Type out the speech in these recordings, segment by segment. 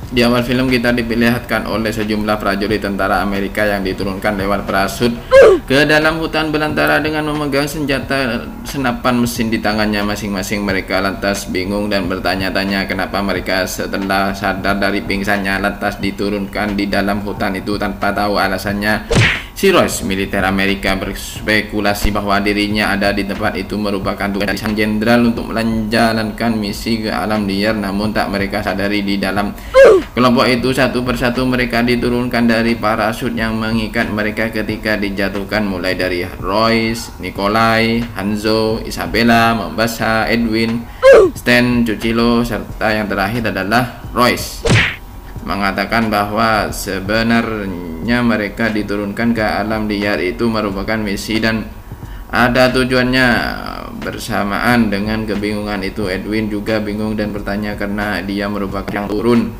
Di awal film kita diperlihatkan oleh sejumlah prajurit tentara Amerika yang diturunkan lewat parasut ke dalam hutan belantara dengan memegang senjata senapan mesin di tangannya masing-masing. Mereka lantas bingung dan bertanya-tanya kenapa mereka setelah sadar dari pingsannya lantas diturunkan di dalam hutan itu tanpa tahu alasannya. Si Royce, militer Amerika, berspekulasi bahwa dirinya ada di tempat itu merupakan tugas dari sang jenderal untuk menjalankan misi ke alam liar, namun tak mereka sadari di dalam kelompok itu satu persatu mereka diturunkan dari parasut yang mengikat mereka ketika dijatuhkan, mulai dari Royce, Nikolai, Hanzo, Isabella, Mombasa, Edwin, Stan, Cucilo, serta yang terakhir adalah Royce. Mengatakan bahwa sebenarnya mereka diturunkan ke alam liar itu merupakan misi dan ada tujuannya. Bersamaan dengan kebingungan itu, Edwin juga bingung dan bertanya karena dia merupakan yang turun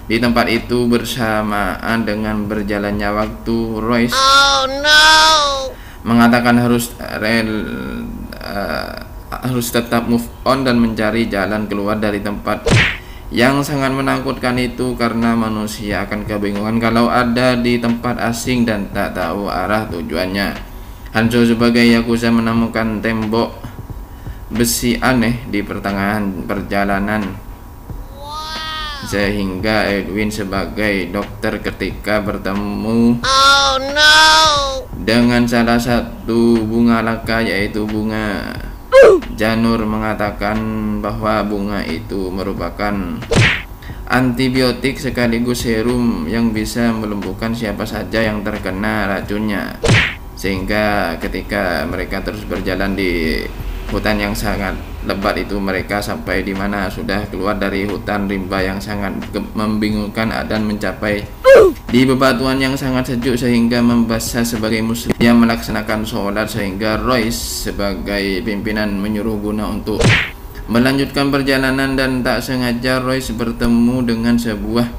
di tempat itu bersamaan dengan berjalannya waktu. Royce mengatakan harus tetap move on dan mencari jalan keluar dari tempat yang sangat menakutkan itu, karena manusia akan kebingungan kalau ada di tempat asing dan tak tahu arah tujuannya. Hanzo sebagai Yakuza menemukan tembok besi aneh di pertengahan perjalanan, sehingga Edwin sebagai dokter ketika bertemu dengan salah satu bunga langka yaitu bunga janur, mengatakan bahwa bunga itu merupakan antibiotik sekaligus serum yang bisa melumpuhkan siapa saja yang terkena racunnya. Sehingga ketika mereka terus berjalan di hutan yang sangat lebat itu, mereka sampai di mana sudah keluar dari hutan rimba yang sangat membingungkan dan mencapai di bebatuan yang sangat sejuk sehingga membasah. Sebagai muslim yang melaksanakan sholat, sehingga Royce sebagai pimpinan menyuruh guna untuk melanjutkan perjalanan, dan tak sengaja Royce bertemu dengan sebuah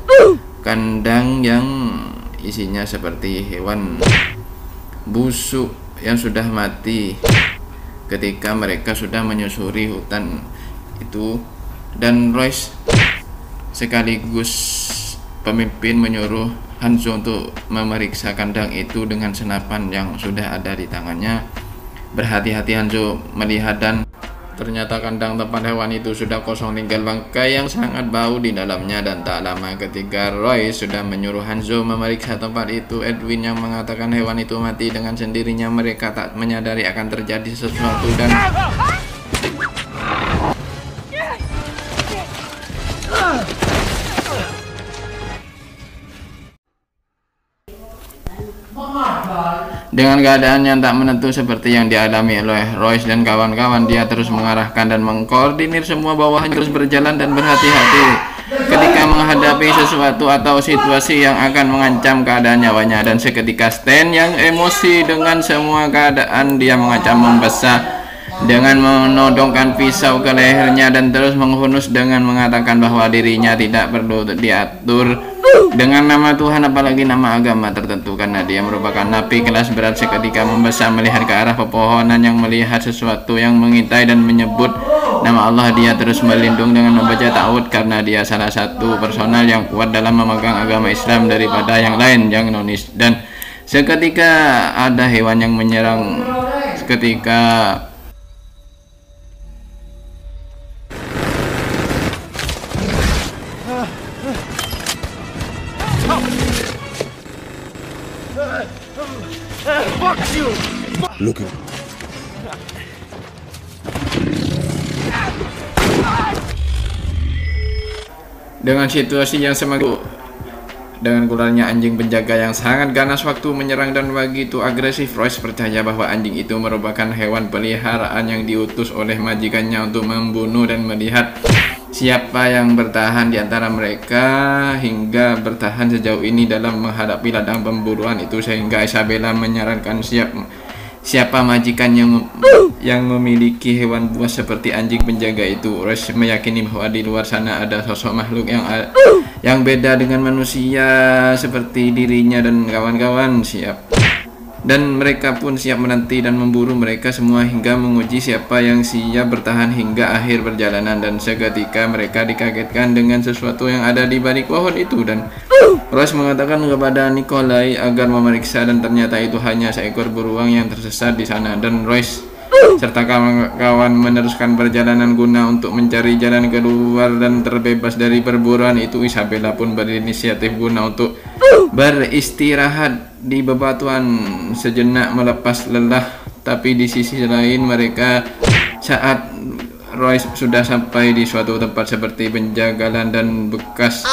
kandang yang isinya seperti hewan busuk yang sudah mati ketika mereka sudah menyusuri hutan itu, dan Royce sekaligus pemimpin menyuruh Hanzo untuk memeriksa kandang itu dengan senapan yang sudah ada di tangannya. Berhati-hati Hanzo melihat dan ternyata kandang tempat hewan itu sudah kosong, tinggal bangkai yang sangat bau di dalamnya. Dan tak lama ketika Royce sudah menyuruh Hanzo memeriksa tempat itu, Edwin yang mengatakan hewan itu mati dengan sendirinya. Mereka tak menyadari akan terjadi sesuatu dan dengan keadaan yang tak menentu seperti yang dialami oleh Royce dan kawan-kawan, dia terus mengarahkan dan mengkoordinir semua bawahan terus berjalan dan berhati-hati ketika menghadapi sesuatu atau situasi yang akan mengancam keadaan nyawanya. Dan seketika Stan yang emosi dengan semua keadaan, dia mengancam membesar dengan menodongkan pisau ke lehernya dan terus menghunus dengan mengatakan bahwa dirinya tidak perlu diatur dengan nama Tuhan apalagi nama agama tertentu, karena dia merupakan napi kelas berat. Seketika membesar melihat ke arah pepohonan yang melihat sesuatu yang mengintai dan menyebut nama Allah. Dia terus melindung dengan membaca ta'awud karena dia salah satu personal yang kuat dalam memegang agama Islam daripada yang lain yang nonis. Dan seketika ada hewan yang menyerang. Seketika Look at dengan situasi yang semakin dengan keluarnya anjing penjaga yang sangat ganas waktu menyerang dan begitu agresif, Royce percaya bahwa anjing itu merupakan hewan peliharaan yang diutus oleh majikannya untuk membunuh dan melihat siapa yang bertahan di antara mereka hingga bertahan sejauh ini dalam menghadapi ladang pemburuan itu. Sehingga Isabella menyarankan siapa majikan yang memiliki hewan buas seperti anjing penjaga itu. Royce meyakini bahwa di luar sana ada sosok makhluk yang beda dengan manusia seperti dirinya dan kawan-kawan. dan mereka pun siap menanti dan memburu mereka semua hingga menguji siapa yang siap bertahan hingga akhir perjalanan. Dan seketika mereka dikagetkan dengan sesuatu yang ada di balik pohon itu, dan Royce mengatakan kepada Nikolai agar memeriksa, dan ternyata itu hanya seekor beruang yang tersesat di sana. Dan Royce serta kawan-kawan meneruskan perjalanan guna untuk mencari jalan keluar dan terbebas dari perburuan itu. Isabella pun berinisiatif guna untuk beristirahat di bebatuan sejenak melepas lelah. Tapi di sisi lain mereka, saat Royce sudah sampai di suatu tempat seperti penjagalan dan bekas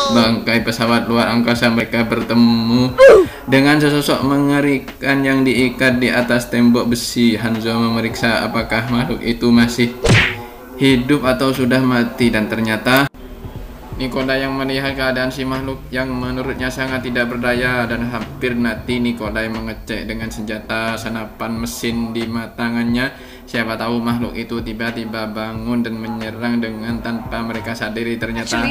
bangkai pesawat luar angkasa, mereka bertemu dengan sesosok mengerikan yang diikat di atas tembok besi. Hanzo memeriksa apakah makhluk itu masih hidup atau sudah mati, dan ternyata Nikolai yang melihat keadaan si makhluk yang menurutnya sangat tidak berdaya dan hampir mati. Nikolai mengecek dengan senjata senapan mesin di tangannya. Siapa tahu makhluk itu tiba-tiba bangun dan menyerang dengan tanpa mereka sadari. Ternyata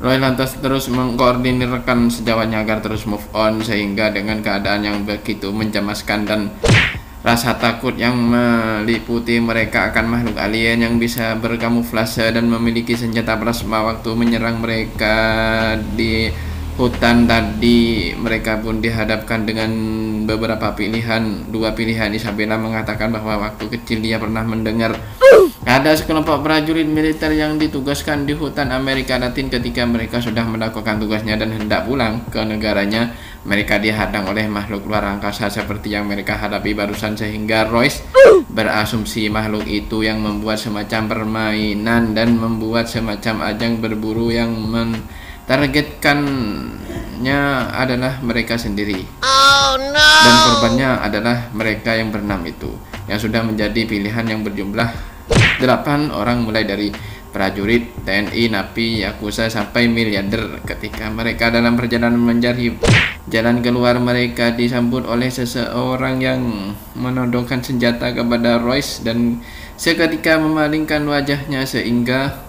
Roy lantas terus mengkoordinir rekan sejawatnya agar terus move on, sehingga dengan keadaan yang begitu mencemaskan dan rasa takut yang meliputi mereka akan makhluk alien yang bisa berkamuflase dan memiliki senjata plasma waktu menyerang mereka di hutan tadi, mereka pun dihadapkan dengan beberapa pilihan. Dua pilihan. Isabella mengatakan bahwa waktu kecil dia pernah mendengar ada sekelompok prajurit militer yang ditugaskan di hutan Amerika Latin. Ketika mereka sudah melakukan tugasnya dan hendak pulang ke negaranya, mereka dihadang oleh makhluk luar angkasa seperti yang mereka hadapi barusan, sehingga Royce berasumsi makhluk itu yang membuat semacam permainan dan membuat semacam ajang berburu yang targetkannya adalah mereka sendiri. Dan korbannya adalah mereka yang berenam itu, yang sudah menjadi pilihan yang berjumlah 8 orang, mulai dari prajurit, TNI, napi, yakuza, sampai miliarder. Ketika mereka dalam perjalanan mencari jalan keluar, mereka disambut oleh seseorang yang menodongkan senjata kepada Royce dan seketika memalingkan wajahnya, sehingga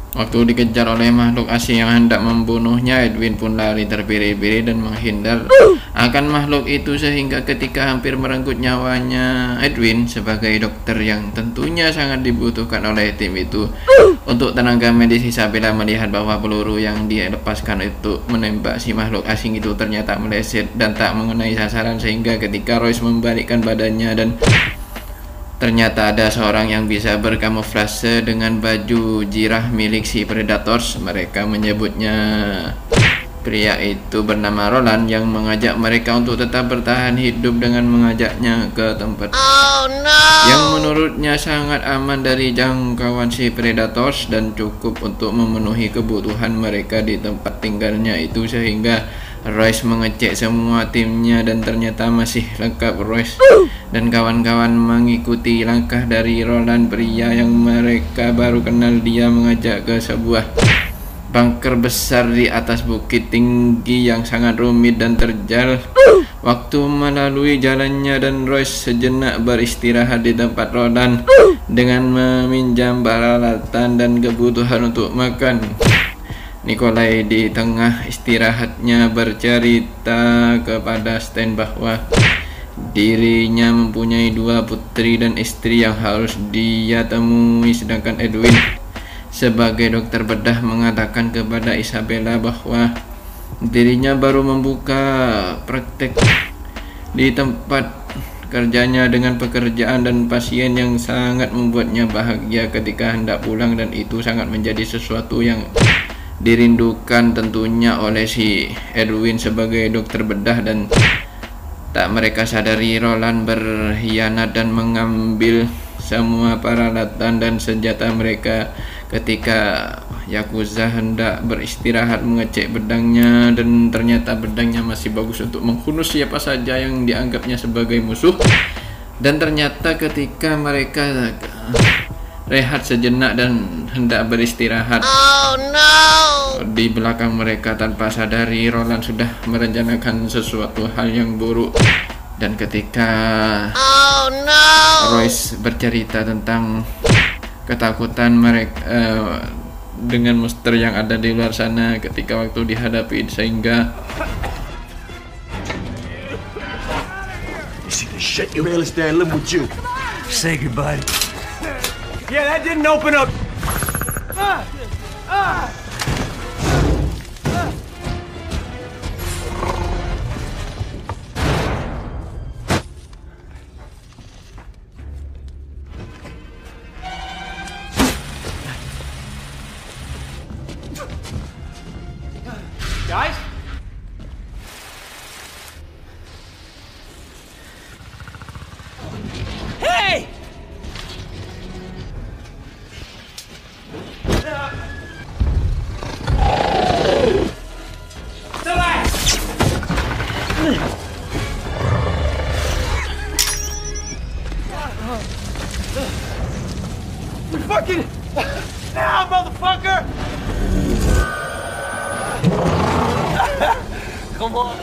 waktu dikejar oleh makhluk asing yang hendak membunuhnya, Edwin pun lari terbiri-biri dan menghindar akan makhluk itu, sehingga ketika hampir merenggut nyawanya, Edwin sebagai dokter yang tentunya sangat dibutuhkan oleh tim itu untuk tenaga medis, Isabella melihat bahwa peluru yang dia lepaskan itu menembak si makhluk asing itu ternyata meleset dan tak mengenai sasaran, sehingga ketika Royce membalikkan badannya dan ternyata ada seorang yang bisa berkamuflase dengan baju jirah milik si Predators. Mereka menyebutnya pria itu bernama Roland, yang mengajak mereka untuk tetap bertahan hidup dengan mengajaknya ke tempat yang menurutnya sangat aman dari jangkauan si Predators dan cukup untuk memenuhi kebutuhan mereka di tempat tinggalnya itu, sehingga Royce mengecek semua timnya dan ternyata masih lengkap. Royce dan kawan-kawan mengikuti langkah dari Roland, pria yang mereka baru kenal. Dia mengajak ke sebuah bunker besar di atas bukit tinggi yang sangat rumit dan terjal. Waktu melalui jalannya dan Royce sejenak beristirahat di tempat Roland dengan meminjam peralatan dan kebutuhan untuk makan. Nikolai di tengah istirahatnya bercerita kepada Stan bahwa dirinya mempunyai 2 putri dan istri yang harus dia temui, sedangkan Edwin sebagai dokter bedah mengatakan kepada Isabella bahwa dirinya baru membuka praktek di tempat kerjanya dengan pekerjaan dan pasien yang sangat membuatnya bahagia ketika hendak pulang, dan itu sangat menjadi sesuatu yang dirindukan tentunya oleh si Edwin sebagai dokter bedah. Dan tak mereka sadari, Roland berkhianat dan mengambil semua peralatan dan senjata mereka ketika Yakuza hendak beristirahat mengecek pedangnya, dan ternyata pedangnya masih bagus untuk menghunus siapa saja yang dianggapnya sebagai musuh. Dan ternyata ketika mereka rehat sejenak dan hendak beristirahat. Di belakang mereka tanpa sadari Roland sudah merencanakan sesuatu hal yang buruk. Dan ketika Royce bercerita tentang ketakutan mereka dengan monster yang ada di luar sana ketika waktu dihadapi, sehingga You see the shit you really stand living with you. Say goodbye. Yeah, that didn't open up. Guys? Hey! Fucking now, motherfucker! Come on.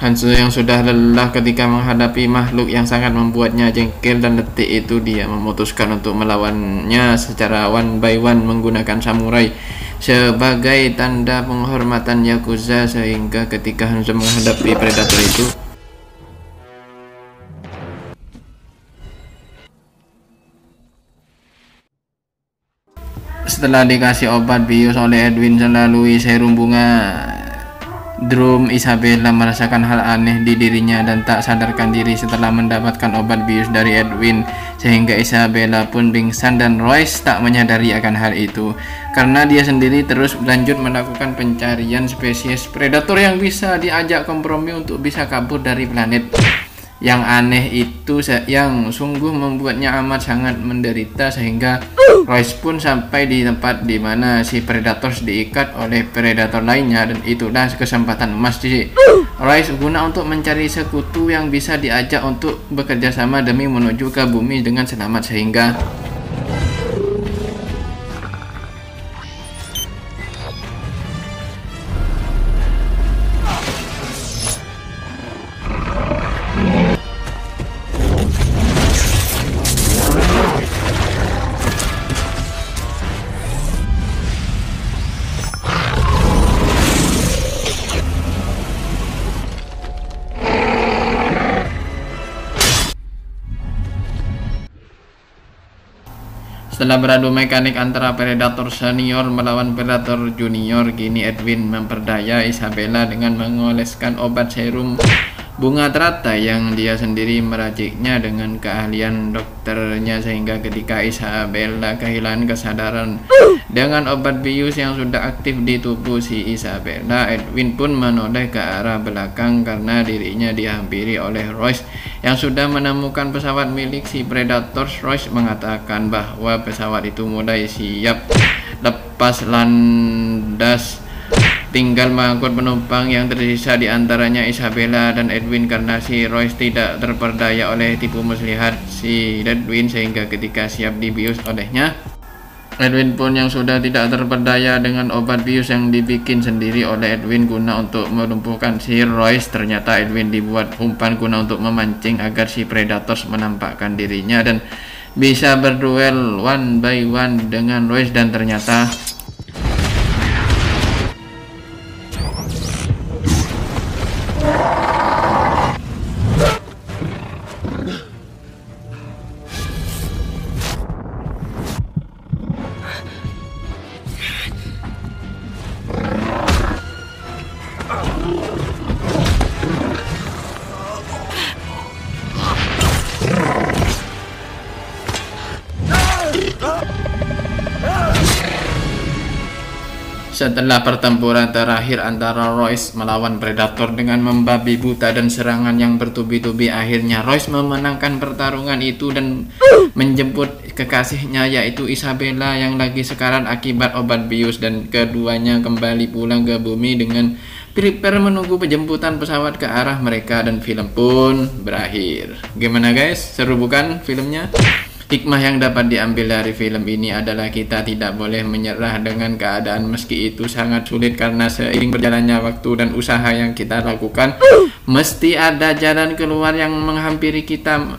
Hanzo yang sudah lelah ketika menghadapi makhluk yang sangat membuatnya jengkel dan letih itu, dia memutuskan untuk melawannya secara one by one menggunakan samurai sebagai tanda penghormatan Yakuza, sehingga ketika Hanzo menghadapi predator itu, setelah dikasih obat bius oleh Edwin melalui serum bunga drum, Isabella merasakan hal aneh di dirinya dan tak sadarkan diri setelah mendapatkan obat bius dari Edwin, sehingga Isabella pun pingsan dan Royce tak menyadari akan hal itu karena dia sendiri terus lanjut melakukan pencarian spesies predator yang bisa diajak kompromi untuk bisa kabur dari planet. Yang aneh itu yang sungguh membuatnya amat sangat menderita, sehingga Royce pun sampai di tempat di mana si Predators diikat oleh predator lainnya, dan itulah kesempatan emas di Royce guna untuk mencari sekutu yang bisa diajak untuk bekerja sama demi menuju ke bumi dengan selamat, sehingga setelah beradu mekanik antara Predator Senior melawan Predator Junior, kini Edwin memperdaya Isabella dengan mengoleskan obat serum bunga teratai yang dia sendiri meraciknya dengan keahlian dokternya, sehingga ketika Isabella kehilangan kesadaran dengan obat bius yang sudah aktif di tubuh si Isabella, Edwin pun menoleh ke arah belakang karena dirinya dihampiri oleh Royce yang sudah menemukan pesawat milik si Predators. Royce mengatakan bahwa pesawat itu mulai siap lepas landas, tinggal mengangkut penumpang yang tersisa, di antaranya Isabella dan Edwin, karena si Royce tidak terperdaya oleh tipu muslihat si Edwin, sehingga ketika siap dibius olehnya, Edwin pun yang sudah tidak terperdaya dengan obat bius yang dibikin sendiri oleh Edwin guna untuk melumpuhkan si Royce. Ternyata Edwin dibuat umpan guna untuk memancing agar si Predators menampakkan dirinya dan bisa berduel one by one dengan Royce, dan ternyata setelah pertempuran terakhir antara Royce melawan Predator dengan membabi buta dan serangan yang bertubi-tubi, akhirnya Royce memenangkan pertarungan itu dan menjemput kekasihnya yaitu Isabella yang lagi sekarat akibat obat bius, dan keduanya kembali pulang ke bumi dengan prepare menunggu penjemputan pesawat ke arah mereka dan film pun berakhir. Gimana guys? Seru bukan filmnya? Hikmah yang dapat diambil dari film ini adalah kita tidak boleh menyerah dengan keadaan meski itu sangat sulit, karena seiring berjalannya waktu dan usaha yang kita lakukan, mesti ada jalan keluar yang menghampiri kita.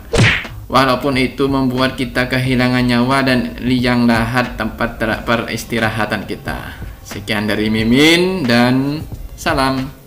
Walaupun itu membuat kita kehilangan nyawa dan liang lahat tempat peristirahatan kita. Sekian dari Mimin dan salam.